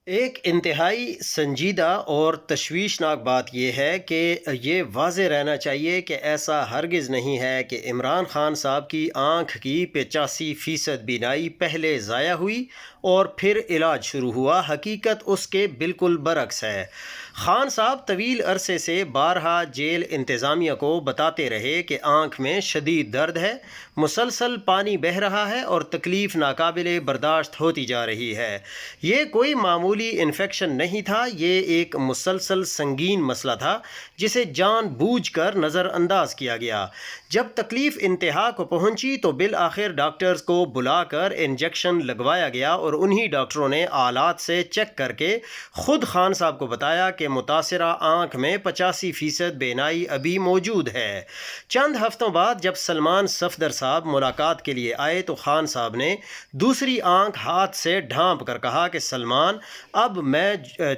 ایک انتہائی سنجیدہ اور تشویشناک بات یہ ہے کہ یہ واضح رہنا چاہیے کہ ایسا ہرگز نہیں ہے کہ عمران خان صاحب کی آنکھ کی 85% بینائی پہلے ضائع ہوئی اور پھر علاج شروع ہوا۔ حقیقت اس کے بالکل برعکس ہے۔ خان صاحب طویل عرصے سے بارہا جیل انتظامیہ کو بتاتے رہے کہ آنکھ میں شدید درد ہے، مسلسل پانی بہہ رہا ہے اور تکلیف ناقابل برداشت ہوتی جا رہی ہے۔ یہ کوئی معمولی انفیکشن نہیں تھا، یہ ایک مسلسل سنگین مسئلہ تھا جسے جان بوجھ کر نظر انداز کیا گیا۔ جب تکلیف انتہا کو پہنچی تو بالآخر ڈاکٹرز کو بلا کر انجیکشن لگوایا گیا اور انہی ڈاکٹروں نے آلات سے چیک کر کے خود خان صاحب کو بتایا کہ متاثرہ آنکھ میں 85% بینائی ابھی موجود ہے۔ چند ہفتوں بعد جب سلمان صفدر صاحب ملاقات کے لیے آئے تو خان صاحب نے دوسری آنکھ ہاتھ سے ڈھانپ کر کہا کہ سلمان، اب میں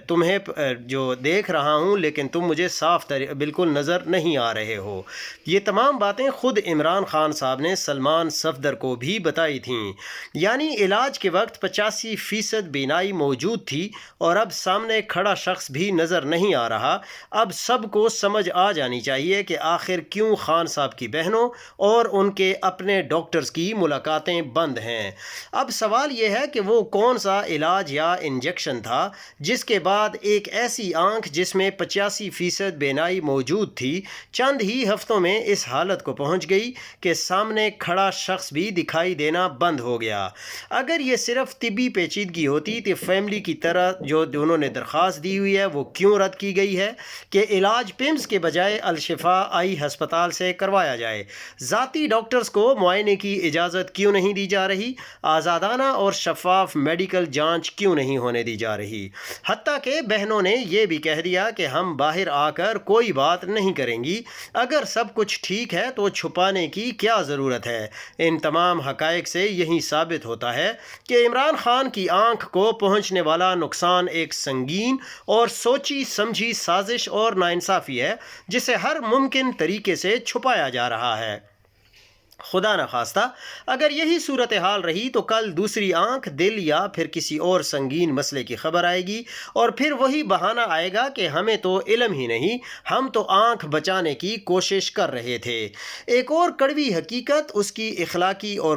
تمہیں جو دیکھ رہا ہوں لیکن تم مجھے صاف بالکل نظر نہیں آ رہے ہو۔ یہ تمام باتیں خود عمران خان صاحب نے سلمان صفدر کو بھی بتائی تھیں۔ یعنی علاج کے وقت 85% بینائی موجود تھی اور اب سامنے کھڑا شخص بھی نظر نہیں آ رہا۔ اب سب کو سمجھ آ جانی چاہیے کہ آخر کیوں خان صاحب کی بہنوں اور ان کے اپنے ڈاکٹرز کی ملاقاتیں بند ہیں۔ اب سوال یہ ہے کہ وہ کون سا علاج یا انجیکشن تھا جس کے بعد ایک ایسی آنکھ جس میں 85% بینائی موجود تھی چند ہی ہفتوں میں اس حالت کو پہنچ گئی کہ سامنے کھڑا شخص بھی دکھائی دینا بند ہو گیا۔ اگر یہ صرف طبی پیچیدگی ہوتی تو فیملی کی طرح جو انہوں نے درخواست دی ہوئی ہے وہ کیوں رد کی گئی ہے کہ علاج پیمز کے بجائے الشفا آئی ہسپتال سے کروایا جائے؟ ذاتی ڈاکٹرز کو معائنے کی اجازت کیوں نہیں دی جا رہی؟ آزادانہ اور شفاف میڈیکل جانچ کیوں نہیں ہونے دی جا رہی؟ حتیٰ کہ بہنوں نے یہ بھی کہہ دیا کہ ہم باہر آ کر کوئی بات نہیں کریں گی۔ اگر سب کچھ ٹھیک ہے تو چھپانے کی کیا ضرورت ہے؟ ان تمام حقائق سے یہی ثابت ہوتا ہے کہ عمران خان کی آنکھ کو پہنچنے والا نقصان ایک سنگین اور سوچی سمجھی سازش اور ناانصافی ہے جسے ہر ممکن طریقے سے چھپایا جا رہا ہے۔ خدا نخواستہ اگر یہی صورتحال رہی تو کل دوسری آنکھ، دل یا پھر کسی اور سنگین مسئلے کی خبر آئے گی اور پھر وہی بہانہ آئے گا کہ ہمیں تو علم ہی نہیں، ہم تو آنکھ بچانے کی کوشش کر رہے تھے۔ ایک اور کڑوی حقیقت اس کی اخلاقی اور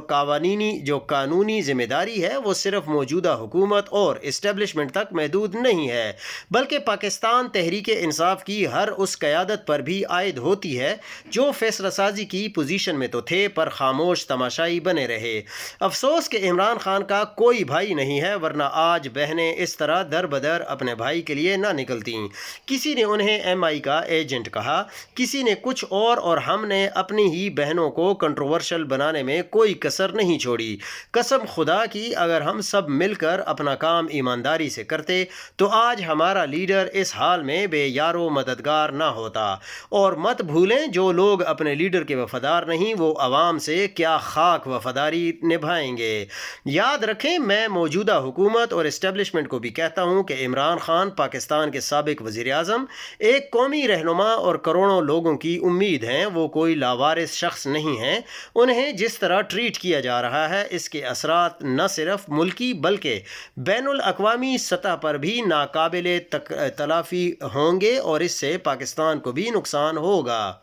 قانونی ذمہ داری ہے وہ صرف موجودہ حکومت اور اسٹیبلشمنٹ تک محدود نہیں ہے بلکہ پاکستان تحریک انصاف کی ہر اس قیادت پر بھی عائد ہوتی ہے جو فیصلہ سازی کی پوزیشن میں تو تھے پر خاموش تماشائی بنے رہے۔ افسوس کہ عمران خان کا کوئی بھائی نہیں ہے ورنہ آج بہنیں اس طرح در بدر اپنے بھائی کے لیے نہ نکلتیں۔ کسی نے انہیں ایم آئی کا ایجنٹ کہا، کسی نے کچھ اور ہم نے اپنی ہی بہنوں کو کنٹروورشل بنانے میں کوئی کسر نہیں چھوڑی۔ قسم خدا کی اگر ہم سب مل کر اپنا کام ایمانداری سے کرتے تو آج ہمارا لیڈر اس حال میں بے یار و مددگار نہ ہوتا۔ اور مت بھولیں جو لوگ اپنے لیڈر کے وفادار نہیں وہ عوام سے کیا خاک وفاداری نبھائیں گے۔ یاد رکھیں میں موجودہ حکومت اور اسٹیبلشمنٹ کو بھی کہتا ہوں کہ عمران خان پاکستان کے سابق وزیر اعظم ایک قومی رہنما اور کروڑوں لوگوں کی امید ہیں، وہ کوئی لاوارث شخص نہیں ہیں۔ انہیں جس طرح ٹریٹ کیا جا رہا ہے اس کے اثرات نہ صرف ملکی بلکہ بین الاقوامی سطح پر بھی ناقابل تلافی ہوں گے اور اس سے پاکستان کو بھی نقصان ہوگا۔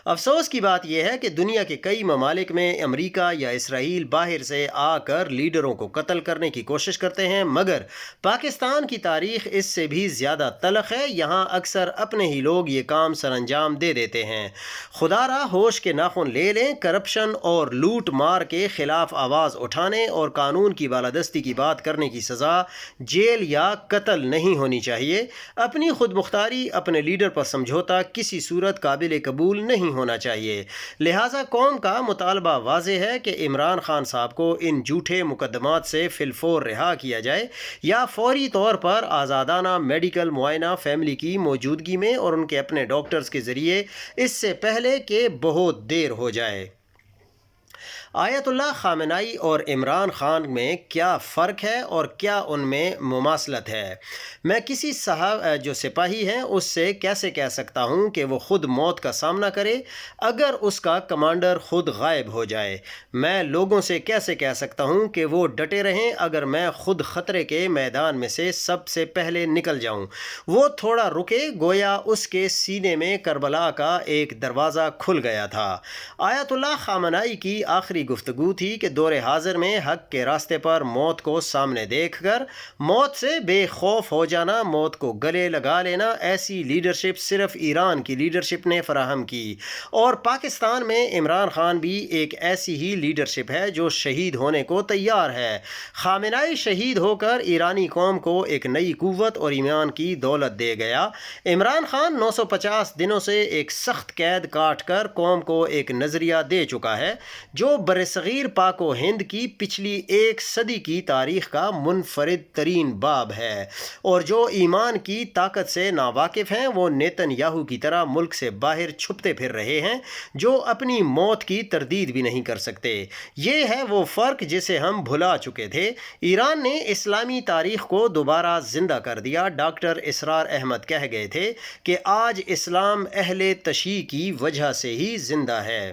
افسوس کی بات یہ ہے کہ دنیا کے کئی ممالک میں امریکہ یا اسرائیل باہر سے آ کر لیڈروں کو قتل کرنے کی کوشش کرتے ہیں مگر پاکستان کی تاریخ اس سے بھی زیادہ تلخ ہے۔ یہاں اکثر اپنے ہی لوگ یہ کام سر انجام دے دیتے ہیں۔ خدا را ہوش کے ناخن لے لیں، کرپشن اور لوٹ مار کے خلاف آواز اٹھانے اور قانون کی بالادستی کی بات کرنے کی سزا جیل یا قتل نہیں ہونی چاہیے۔ اپنی خود مختاری، اپنے لیڈر پر سمجھوتا کسی صورت قابل قبول نہیں ہونا چاہیے۔ لہٰذا قوم کا مطالبہ واضح ہے کہ عمران خان صاحب کو ان جھوٹے مقدمات سے فی الفور رہا کیا جائے یا فوری طور پر آزادانہ میڈیکل معائنہ فیملی کی موجودگی میں اور ان کے اپنے ڈاکٹرز کے ذریعے اس سے پہلے کہ بہت دیر ہو جائے۔ آیت اللہ خامنائی اور عمران خان میں کیا فرق ہے اور کیا ان میں مماثلت ہے؟ میں کسی جو سپاہی ہیں اس سے کیسے کہہ سکتا ہوں کہ وہ خود موت کا سامنا کرے اگر اس کا کمانڈر خود غائب ہو جائے؟ میں لوگوں سے کیسے کہہ سکتا ہوں کہ وہ ڈٹے رہیں اگر میں خود خطرے کے میدان میں سے سب سے پہلے نکل جاؤں؟ وہ تھوڑا رکے، گویا اس کے سینے میں کربلا کا ایک دروازہ کھل گیا تھا۔ آیت اللہ خامنائی کی آخری گفتگو تھی کہ دور حاضر میں حق کے راستے پر موت کو سامنے دیکھ کر موت سے بے خوف ہو جانا، موت کو گلے لگا لینا، ایسی لیڈرشپ صرف ایران کی لیڈرشپ نے فراہم کی، اور پاکستان میں عمران خان بھی ایک ایسی ہی لیڈرشپ ہے جو شہید ہونے کو تیار ہے۔ خامنائی شہید ہو کر ایرانی قوم کو ایک نئی قوت اور ایمان کی دولت دے گیا۔ عمران خان 950 دنوں سے ایک سخت قید کاٹ کر قوم کو ایک نظریہ دے چکا ہے جو برصغیر پاک و ہند کی پچھلی ایک صدی کی تاریخ کا منفرد ترین باب ہے، اور جو ایمان کی طاقت سے ناواقف ہیں وہ نیتن یاہو کی طرح ملک سے باہر چھپتے پھر رہے ہیں جو اپنی موت کی تردید بھی نہیں کر سکتے۔ یہ ہے وہ فرق جسے ہم بھلا چکے تھے۔ ایران نے اسلامی تاریخ کو دوبارہ زندہ کر دیا۔ ڈاکٹر اسرار احمد کہہ گئے تھے کہ آج اسلام اہل تشیع کی وجہ سے ہی زندہ ہے۔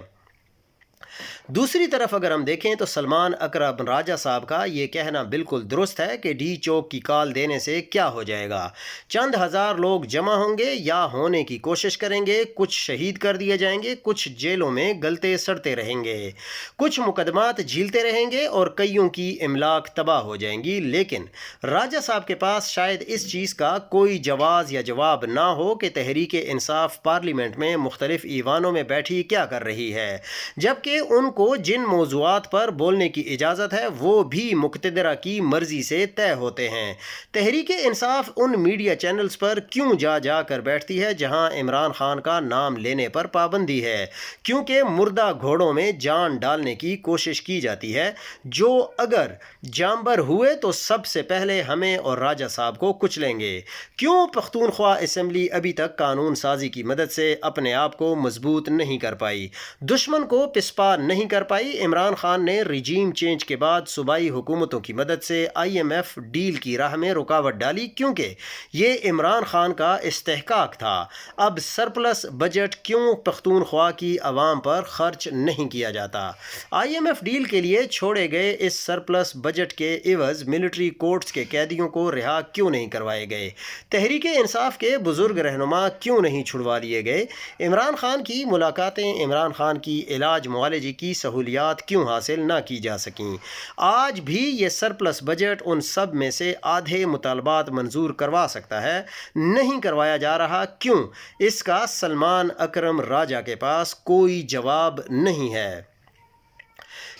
دوسری طرف اگر ہم دیکھیں تو سلمان اکرم راجہ صاحب کا یہ کہنا بالکل درست ہے کہ ڈی چوک کی کال دینے سے کیا ہو جائے گا؟ چند ہزار لوگ جمع ہوں گے یا ہونے کی کوشش کریں گے، کچھ شہید کر دیے جائیں گے، کچھ جیلوں میں گلتے سڑتے رہیں گے، کچھ مقدمات جھیلتے رہیں گے اور کئیوں کی املاک تباہ ہو جائیں گی۔ لیکن راجہ صاحب کے پاس شاید اس چیز کا کوئی جواز یا جواب نہ ہو کہ تحریک انصاف پارلیمنٹ میں مختلف ایوانوں میں بیٹھی کیا کر رہی ہے، جبکہ ان کو جن موضوعات پر بولنے کی اجازت ہے وہ بھی مقتدرہ کی مرضی سے طے ہوتے ہیں۔ Tehreek Insaf in media channels پر کیوں جا جا کر بیٹھتی ہے جہاں عمران خان کا نام لینے پر پابندی ہے؟ کیونکہ مردہ گھوڑوں میں جان ڈالنے کی کوشش کی جاتی ہے جو اگر جانبر ہوئے تو سب سے پہلے ہمیں اور راجہ صاحب کو کچلیں گے۔ کیوں پختونخوا اسمبلی ابھی تک قانون سازی کی مدد سے اپنے آپ کو مضبوط نہیں کر پائی، دشمن کو پسپا نہیں کر پائی؟ عمران خان نے رجیم چینج کے بعد صوبائی حکومتوں کی مدد سے IMF ڈیل کی راہ میں رکاوٹ ڈالی کیونکہ یہ عمران خان کا استحقاق تھا۔ اب سرپلس بجٹ کیوں پختونخوا کی عوام پر خرچ نہیں کیا جاتا؟ IMF ڈیل کے لیے چھوڑے گئے اس سرپلس بجٹ کے عوض ملٹری کورٹس کے قیدیوں کو رہا کیوں نہیں کروائے گئے؟ تحریک انصاف کے بزرگ رہنما کیوں نہیں چھڑوا لیے گئے؟ عمران خان کی ملاقاتیں، عمران خان کی علاج معالجے کی سہولیات کیوں حاصل نہ کی جا سکیں؟ آج بھی یہ سرپلس بجٹ ان سب میں سے آدھے مطالبات منظور کروا سکتا ہے، نہیں کروایا جا رہا کیوں؟ اس کا سلمان اکرم راجہ کے پاس کوئی جواب نہیں ہے۔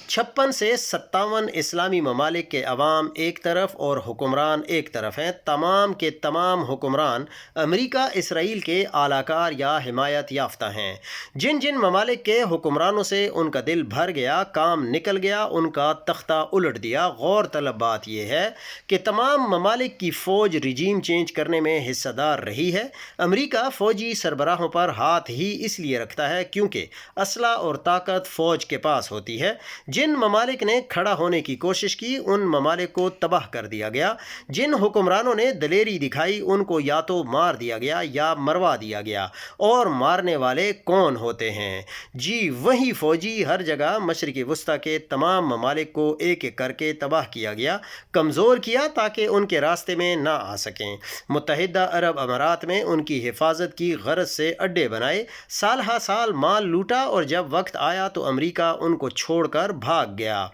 56 سے 57 اسلامی ممالک کے عوام ایک طرف اور حکمران ایک طرف ہیں۔ تمام کے تمام حکمران امریکہ اسرائیل کے اعلی کار یا حمایت یافتہ ہیں۔ جن جن ممالک کے حکمرانوں سے ان کا دل بھر گیا، کام نکل گیا، ان کا تختہ الٹ دیا۔ غور طلب بات یہ ہے کہ تمام ممالک کی فوج رجیم چینج کرنے میں حصہ دار رہی ہے۔ امریکہ فوجی سربراہوں پر ہاتھ ہی اس لیے رکھتا ہے کیونکہ اسلحہ اور طاقت فوج کے پاس ہوتی ہے۔ جن ممالک نے کھڑا ہونے کی کوشش کی ان ممالک کو تباہ کر دیا گیا۔ جن حکمرانوں نے دلیری دکھائی ان کو یا تو مار دیا گیا یا مروا دیا گیا۔ اور مارنے والے کون ہوتے ہیں؟ جی وہی فوجی۔ ہر جگہ مشرق وسطیٰ کے تمام ممالک کو ایک ایک کر کے تباہ کیا گیا، کمزور کیا تاکہ ان کے راستے میں نہ آ سکیں۔ متحدہ عرب امارات میں ان کی حفاظت کی غرض سے اڈے بنائے، سال ہا سال مال لوٹا، اور جب وقت آیا تو امریکہ ان کو چھوڑ کر بھاگ گیا۔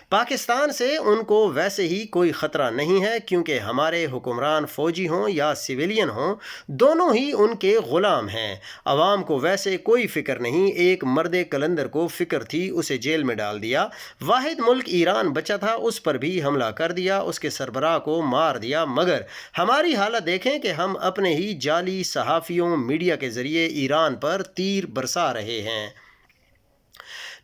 پاکستان سے ان کو ویسے ہی کوئی خطرہ نہیں ہے کیونکہ ہمارے حکمران فوجی ہوں یا سویلین ہوں، دونوں ہی ان کے غلام ہیں۔ عوام کو ویسے کوئی فکر نہیں۔ ایک مرد کلندر کو فکر تھی، اسے جیل میں ڈال دیا۔ واحد ملک ایران بچا تھا، اس پر بھی حملہ کر دیا، اس کے سربراہ کو مار دیا۔ مگر ہماری حالت دیکھیں کہ ہم اپنے ہی جعلی صحافیوں، میڈیا کے ذریعے ایران پر تیر برسا رہے ہیں۔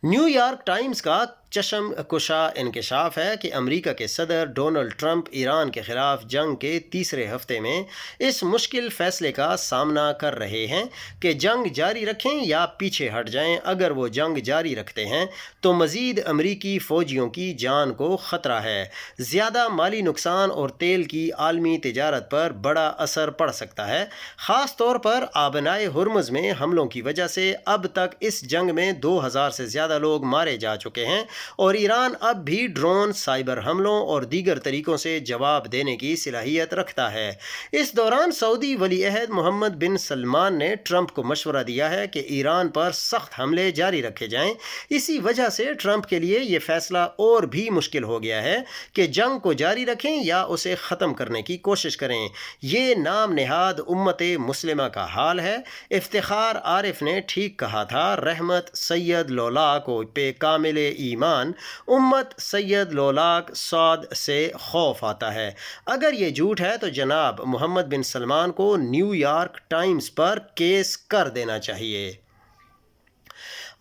نیو یارک ٹائمز کا چشم کشا انکشاف ہے کہ امریکہ کے صدر ڈونلڈ ٹرمپ ایران کے خلاف جنگ کے تیسرے ہفتے میں اس مشکل فیصلے کا سامنا کر رہے ہیں کہ جنگ جاری رکھیں یا پیچھے ہٹ جائیں۔ اگر وہ جنگ جاری رکھتے ہیں تو مزید امریکی فوجیوں کی جان کو خطرہ ہے، زیادہ مالی نقصان اور تیل کی عالمی تجارت پر بڑا اثر پڑ سکتا ہے، خاص طور پر آبنائے ہرمز میں حملوں کی وجہ سے۔ اب تک اس جنگ میں 2000 سے زیادہ لوگ مارے جا چکے ہیں اور ایران اب بھی ڈرون، سائبر حملوں اور دیگر طریقوں سے جواب دینے کی صلاحیت رکھتا ہے۔ اس دوران سعودی ولی عہد محمد بن سلمان نے ٹرمپ کو مشورہ دیا ہے کہ ایران پر سخت حملے جاری رکھے جائیں۔ اسی وجہ سے ٹرمپ کے لیے یہ فیصلہ اور بھی مشکل ہو گیا ہے کہ جنگ کو جاری رکھیں یا اسے ختم کرنے کی کوشش کریں۔ یہ نام نہاد امت مسلمہ کا حال ہے۔ افتخار عارف نے ٹھیک کہا تھا، رحمت سید لولاک و پہ کامل ایمان، امت سید لولاک سعد سے خوف آتا ہے۔ اگر یہ جھوٹ ہے تو جناب محمد بن سلمان کو نیو یارک ٹائمز پر کیس کر دینا چاہیے۔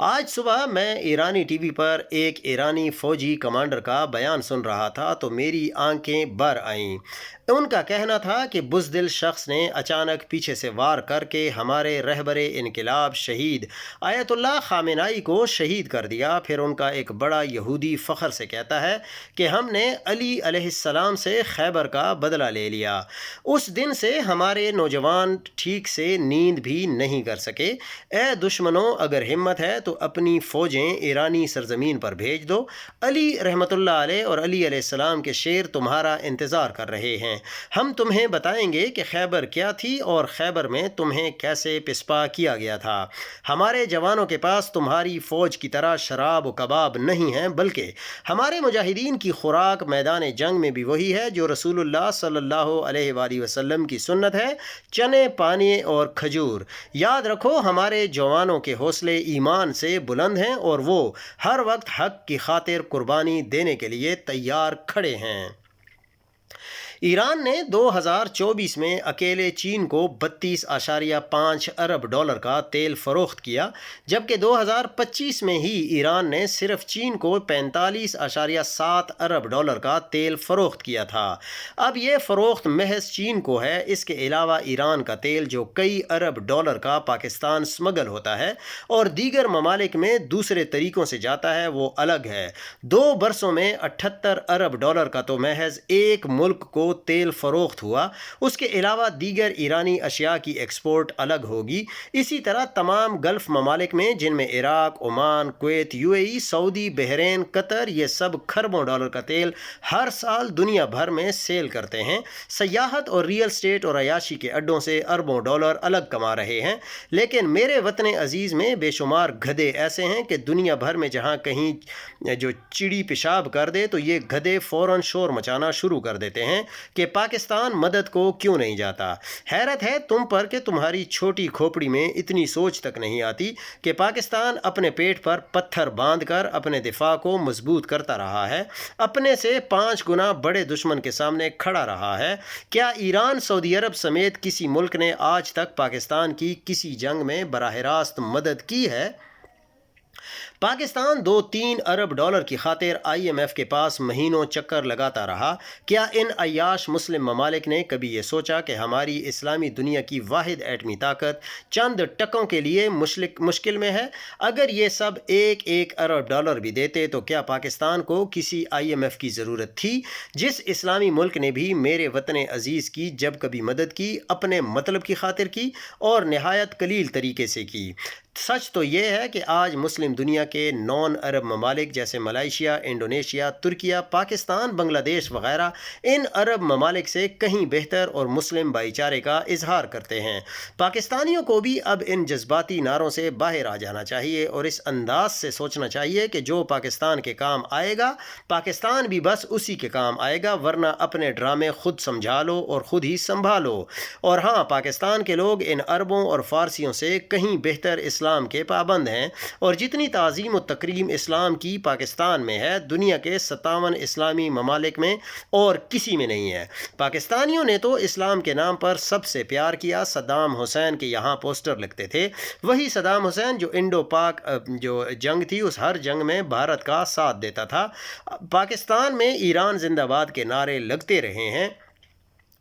آج صبح میں ایرانی ٹی وی پر ایک ایرانی فوجی کمانڈر کا بیان سن رہا تھا تو میری آنکھیں بھر آئیں۔ ان کا کہنا تھا کہ بزدل شخص نے اچانک پیچھے سے وار کر کے ہمارے رہبر انقلاب شہید آیت اللہ خامنائی کو شہید کر دیا۔ پھر ان کا ایک بڑا یہودی فخر سے کہتا ہے کہ ہم نے علی علیہ السلام سے خیبر کا بدلہ لے لیا۔ اس دن سے ہمارے نوجوان ٹھیک سے نیند بھی نہیں کر سکے۔ اے دشمنوں، اگر ہمت ہے تو اپنی فوجیں ایرانی سرزمین پر بھیج دو۔ علی رحمۃ اللہ علیہ اور علی علیہ السلام کے شیر تمہارا انتظار کر رہے ہیں۔ ہم تمہیں بتائیں گے کہ خیبر کیا تھی اور خیبر میں تمہیں کیسے پسپا کیا گیا تھا۔ ہمارے جوانوں کے پاس تمہاری فوج کی طرح شراب و کباب نہیں ہیں، بلکہ ہمارے مجاہدین کی خوراک میدان جنگ میں بھی وہی ہے جو رسول اللہ صلی اللہ علیہ وآلہ وسلم کی سنت ہے، چنے، پانی اور کھجور۔ یاد رکھو، ہمارے جوانوں کے حوصلے ایمان سے بلند ہیں اور وہ ہر وقت حق کی خاطر قربانی دینے کے لیے تیار کھڑے ہیں۔ ایران نے 2024 میں اکیلے چین کو 32.5 ارب ڈالر کا تیل فروخت کیا، جبکہ 2025 میں ہی ایران نے صرف چین کو 45.7 ارب ڈالر کا تیل فروخت کیا تھا۔ اب یہ فروخت محض چین کو ہے۔ اس کے علاوہ ایران کا تیل جو کئی ارب ڈالر کا پاکستان سمگل ہوتا ہے اور دیگر ممالک میں دوسرے طریقوں سے جاتا ہے، وہ الگ ہے۔ 2 برسوں میں 78 ارب ڈالر کا تو محض ایک ملک کو تیل فروخت ہوا۔ اس کے علاوہ دیگر ایرانی اشیاء کی ایکسپورٹ الگ ہوگی۔ اسی طرح تمام گلف ممالک میں، جن میں عراق، عمان، کویت، UAE، سعودی، بحرین، قطر، یہ سب کھربوں ڈالر کا تیل ہر سال دنیا بھر میں سیل کرتے ہیں۔ سیاحت اور ریئل اسٹیٹ اور عیاشی کے اڈوں سے اربوں ڈالر الگ کما رہے ہیں۔ لیکن میرے وطن عزیز میں بے شمار گدھے ایسے ہیں کہ دنیا بھر میں جہاں کہیں جو چڑی پیشاب کر دے تو یہ گدھے فوراً شور مچانا شروع کر دیتے ہیں کہ پاکستان مدد کو کیوں نہیں جاتا۔ حیرت ہے تم پر کہ تمہاری چھوٹی کھوپڑی میں اتنی سوچ تک نہیں آتی کہ پاکستان اپنے پیٹ پر پتھر باندھ کر اپنے دفاع کو مضبوط کرتا رہا ہے، اپنے سے 5 گنا بڑے دشمن کے سامنے کھڑا رہا ہے۔ کیا ایران، سعودی عرب سمیت کسی ملک نے آج تک پاکستان کی کسی جنگ میں براہ راست مدد کی ہے؟ پاکستان 2-3 ارب ڈالر کی خاطر IMF کے پاس مہینوں چکر لگاتا رہا۔ کیا ان عیاش مسلم ممالک نے کبھی یہ سوچا کہ ہماری اسلامی دنیا کی واحد ایٹمی طاقت چند ٹکوں کے لیے مشکل میں ہے؟ اگر یہ سب 1 ارب ڈالر بھی دیتے تو کیا پاکستان کو کسی IMF کی ضرورت تھی؟ جس اسلامی ملک نے بھی میرے وطن عزیز کی جب کبھی مدد کی، اپنے مطلب کی خاطر کی اور نہایت قلیل طریقے سے کی۔ سچ تو یہ ہے کہ آج مسلم دنیا کے نون عرب ممالک جیسے ملائیشیا، انڈونیشیا، ترکیہ، پاکستان، بنگلہ دیش وغیرہ ان عرب ممالک سے کہیں بہتر اور مسلم بھائی چارے کا اظہار کرتے ہیں۔ پاکستانیوں کو بھی اب ان جذباتی نعروں سے باہر آ جانا چاہیے اور اس انداز سے سوچنا چاہیے کہ جو پاکستان کے کام آئے گا پاکستان بھی بس اسی کے کام آئے گا، ورنہ اپنے ڈرامے خود سمجھا لو اور خود ہی سنبھالو۔ اور ہاں، پاکستان کے لوگ ان عربوں اور فارسیوں سے کہیں بہتر اسلام کے پابند ہیں، اور جتنی تعظیم و تکریم اسلام کی پاکستان میں ہے دنیا کے 57 اسلامی ممالک میں اور کسی میں نہیں ہے۔ پاکستانیوں نے تو اسلام کے نام پر سب سے پیار کیا۔ صدام حسین کے یہاں پوسٹر لگتے تھے، وہی صدام حسین جو انڈو پاک جو جنگ تھی اس ہر جنگ میں بھارت کا ساتھ دیتا تھا۔ پاکستان میں ایران زندہ باد کے نعرے لگتے رہے ہیں،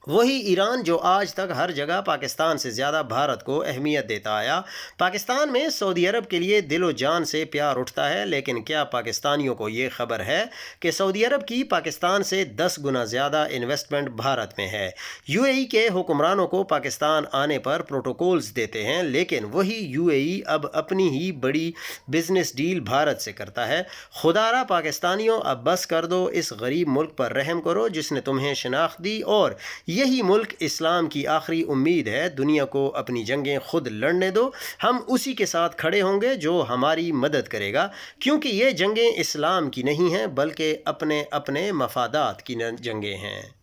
وہی ایران جو آج تک ہر جگہ پاکستان سے زیادہ بھارت کو اہمیت دیتا آیا۔ پاکستان میں سعودی عرب کے لیے دل و جان سے پیار اٹھتا ہے، لیکن کیا پاکستانیوں کو یہ خبر ہے کہ سعودی عرب کی پاکستان سے 10 گنا زیادہ انویسٹمنٹ بھارت میں ہے؟ یو اے ای کے حکمرانوں کو پاکستان آنے پر پروٹوکولز دیتے ہیں، لیکن وہی یو اے ای اب اپنی ہی بڑی بزنس ڈیل بھارت سے کرتا ہے۔ خدا را پاکستانیوں اب بس کر دو، اس غریب ملک پر رحم کرو جس نے تمہیں شناخت دی، اور یہی ملک اسلام کی آخری امید ہے۔ دنیا کو اپنی جنگیں خود لڑنے دو، ہم اسی کے ساتھ کھڑے ہوں گے جو ہماری مدد کرے گا، کیونکہ یہ جنگیں اسلام کی نہیں ہیں بلکہ اپنے اپنے مفادات کی جنگیں ہیں۔